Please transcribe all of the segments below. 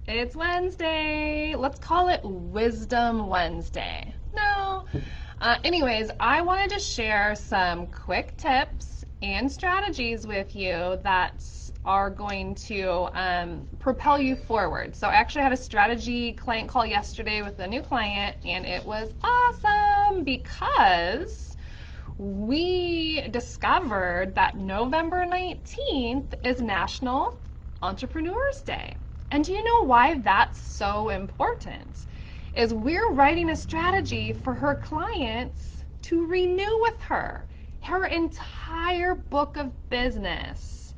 It's Wednesday. Let's call it Wisdom Wednesday. No. Anyways, I wanted to share some quick tips and strategies with you that are going to propel you forward. So I actually had a strategy client call yesterday with a new client, and it was awesome because we discovered that November 19th is National Entrepreneurs Day. And do you know why that's so important? Is we're writing a strategy for her clients to renew with her. Her entire book of business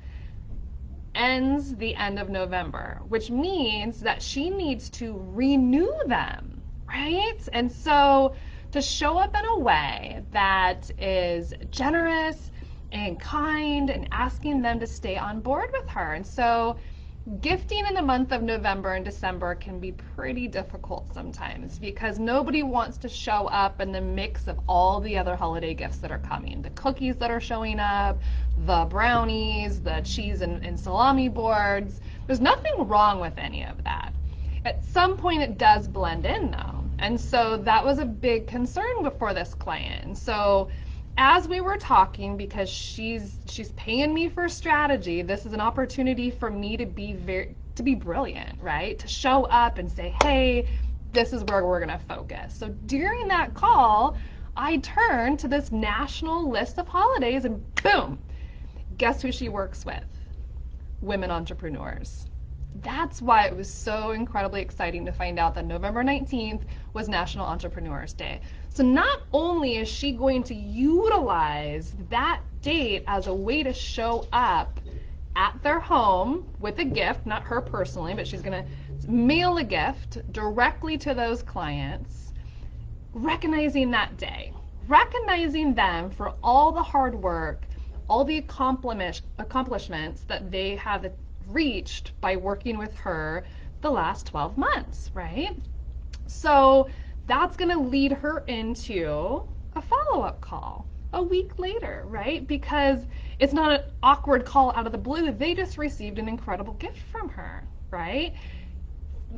ends the end of November, which means that she needs to renew them, right? And so to show up in a way that is generous and kind and asking them to stay on board with her. And so gifting in the month of November and December can be pretty difficult sometimes because nobody wants to show up in the mix of all the other holiday gifts that are coming. The cookies that are showing up, the brownies, the cheese and salami boards. There's nothing wrong with any of that. At some point it does blend in though. And so that was a big concern before this client. And so as we were talking, because she's paying me for strategy, this is an opportunity for me to be brilliant, right? To show up and say, hey, this is where we're gonna focus. So during that call, I turned to this national list of holidays and boom, guess who she works with? Women entrepreneurs. That's why it was so incredibly exciting to find out that November 19th was National Entrepreneurs Day. So not only is she going to utilize that date as a way to show up at their home with a gift, not her personally, but she's going to mail a gift directly to those clients, recognizing that day, recognizing them for all the hard work, all the accomplishments that they have reached by working with her the last 12 months, right? So that's going to lead her into a follow-up call a week later, right? Because it's not an awkward call out of the blue. They just received an incredible gift from her, right?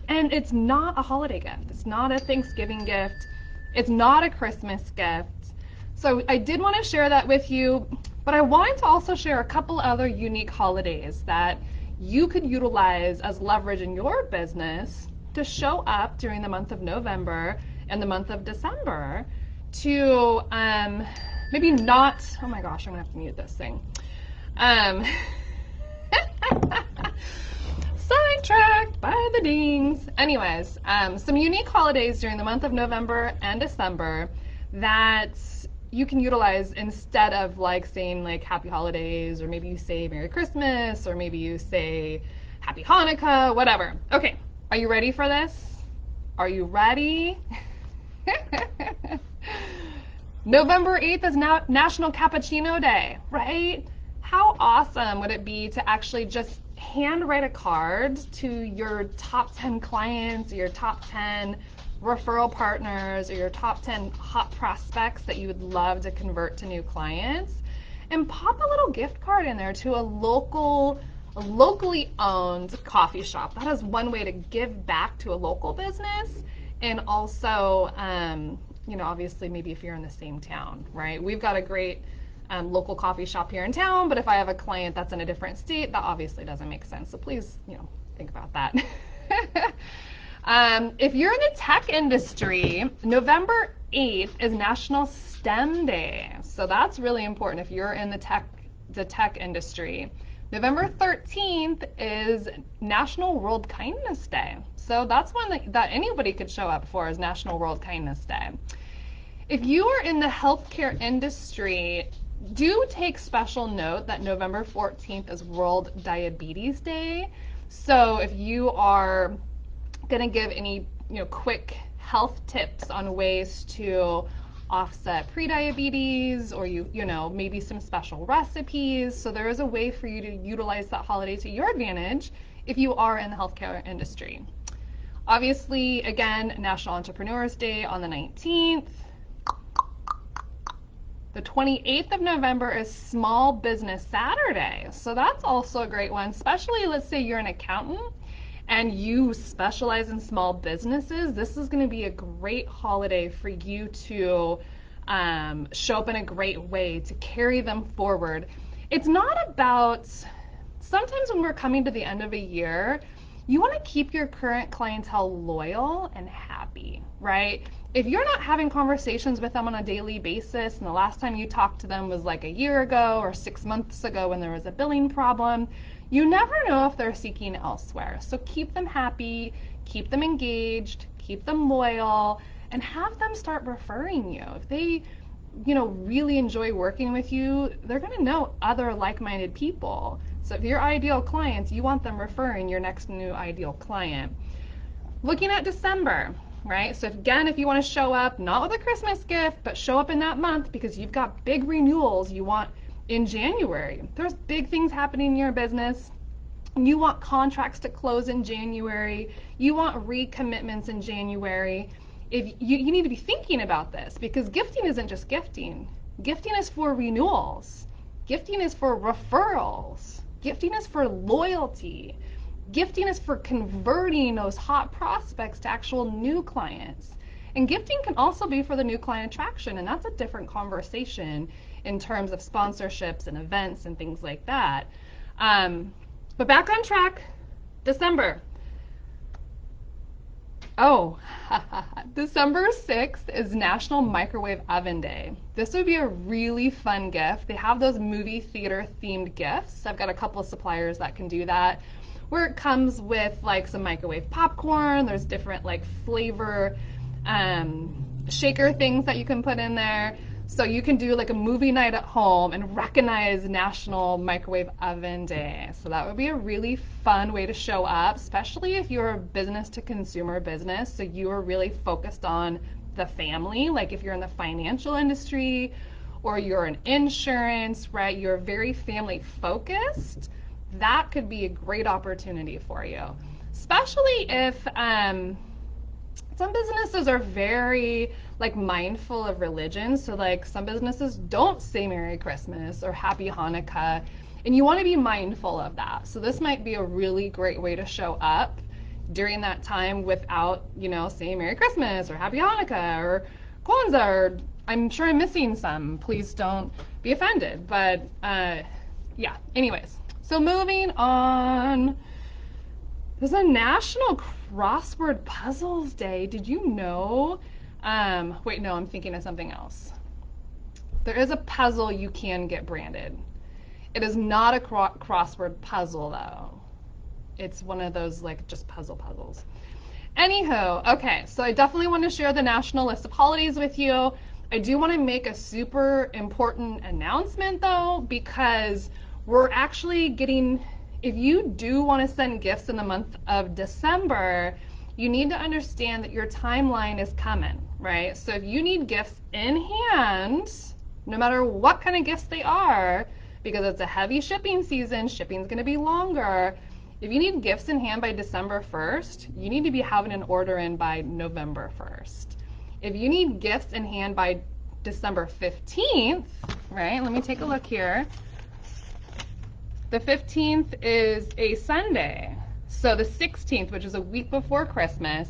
And it's not a holiday gift. It's not a Thanksgiving gift. It's not a Christmas gift. So I did want to share that with you, but I wanted to also share a couple other unique holidays that you could utilize as leverage in your business to show up during the month of November and the month of December to maybe not, oh my gosh, I'm gonna have to mute this thing. Sidetracked by the dings. Anyways, some unique holidays during the month of November and December that you can utilize instead of like saying like happy holidays, or maybe you say Merry Christmas, or maybe you say Happy Hanukkah, whatever. Okay, are you ready for this? Are you ready? November 8th is now National Cappuccino Day, right? How awesome would it be to actually just handwrite a card to your top 10 clients, your top 10 referral partners, or your top 10 hot prospects that you would love to convert to new clients, and pop a little gift card in there to a locally owned coffee shop. That is one way to give back to a local business, and also, obviously maybe if you're in the same town, right? We've got a great local coffee shop here in town, but if I have a client that's in a different state, that obviously doesn't make sense. So please, think about that. If you're in the tech industry, November 8th is National STEM Day. So that's really important if you're in the tech industry. November 13th is National World Kindness Day. So that's one that anybody could show up for, is National World Kindness Day. If you are in the healthcare industry, do take special note that November 14th is World Diabetes Day. So if you are going to give any quick health tips on ways to offset prediabetes, or maybe some special recipes, so there is a way for you to utilize that holiday to your advantage if you are in the healthcare industry. Obviously, again, National Entrepreneurs Day on the 19th. The 28th of November is Small Business Saturday, so that's also a great one, especially let's say you're an accountant and you specialize in small businesses, this is going to be a great holiday for you to show up in a great way to carry them forward. It's not about, sometimes when we're coming to the end of a year, you want to keep your current clientele loyal and happy, right? If you're not having conversations with them on a daily basis and the last time you talked to them was like a year ago or 6 months ago when there was a billing problem, you never know if they're seeking elsewhere. So keep them happy, keep them engaged, keep them loyal, and have them start referring you. If they, really enjoy working with you, they're going to know other like-minded people. So if you're ideal clients, you want them referring your next new ideal client. Looking at December, right? So again, if you want to show up, not with a Christmas gift, but show up in that month because you've got big renewals you want in January. There's big things happening in your business. You want contracts to close in January. You want recommitments in January. If you need to be thinking about this, because gifting isn't just gifting. Gifting is for renewals. Gifting is for referrals. Gifting is for loyalty. Gifting is for converting those hot prospects to actual new clients. And gifting can also be for the new client attraction, and that's a different conversation in terms of sponsorships and events and things like that. But back on track, December. Oh, December 6th is National Microwave Oven Day. This would be a really fun gift. They have those movie theater themed gifts. I've got a couple of suppliers that can do that, where it comes with like some microwave popcorn. There's different like flavor shaker things that you can put in there. So you can do like a movie night at home and recognize National Microwave Oven Day. So that would be a really fun way to show up, especially if you're a business to consumer business. So you are really focused on the family, like if you're in the financial industry or you're in insurance, right? You're very family focused. That could be a great opportunity for you, especially if some businesses are very like mindful of religion. So like some businesses don't say Merry Christmas or Happy Hanukkah, and you want to be mindful of that. So this might be a really great way to show up during that time without, saying Merry Christmas or Happy Hanukkah or Kwanzaa, or I'm sure I'm missing some. Please don't be offended. But yeah, anyways. So moving on. There's a National Crossword Puzzles Day. Did you know? Wait, no, I'm thinking of something else. There is a puzzle you can get branded. It is not a crossword puzzle, though. It's one of those, like, just puzzles. Anywho, okay, so I definitely want to share the national list of holidays with you. I do want to make a super important announcement, though, because we're actually getting, if you do want to send gifts in the month of December, you need to understand that your timeline is coming, right? So if you need gifts in hand, no matter what kind of gifts they are, because it's a heavy shipping season, shipping's going to be longer. If you need gifts in hand by December 1st, you need to be having an order in by November 1st. If you need gifts in hand by December 15th, right? Let me take a look here. The 15th is a Sunday. So the 16th, which is a week before Christmas,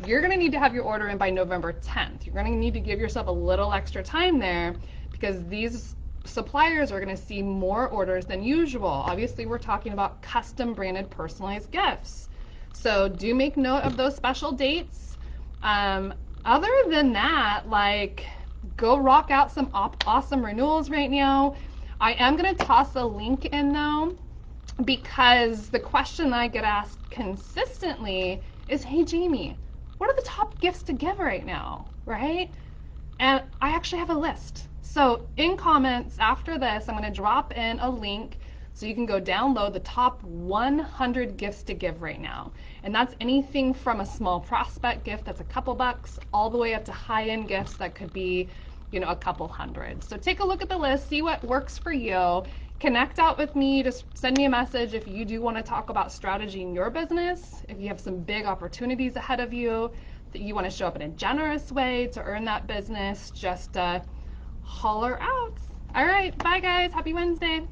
you're going to need to have your order in by November 10th. You're going to need to give yourself a little extra time there because these suppliers are going to see more orders than usual. Obviously, we're talking about custom branded personalized gifts. So do make note of those special dates. Other than that, like, go rock out some awesome renewals right now. I am going to toss a link in though, because the question I get asked consistently is, hey Jamie, what are the top gifts to give right now, right? And I actually have a list. So in comments after this, I'm going to drop in a link so you can go download the top 100 gifts to give right now. And that's anything from a small prospect gift that's a couple bucks all the way up to high-end gifts that could be, a couple hundred. So take a look at the list, see what works for you. Connect out with me, just send me a message if you do want to talk about strategy in your business, if you have some big opportunities ahead of you, that you want to show up in a generous way to earn that business, just holler out. All right, bye guys, happy Wednesday.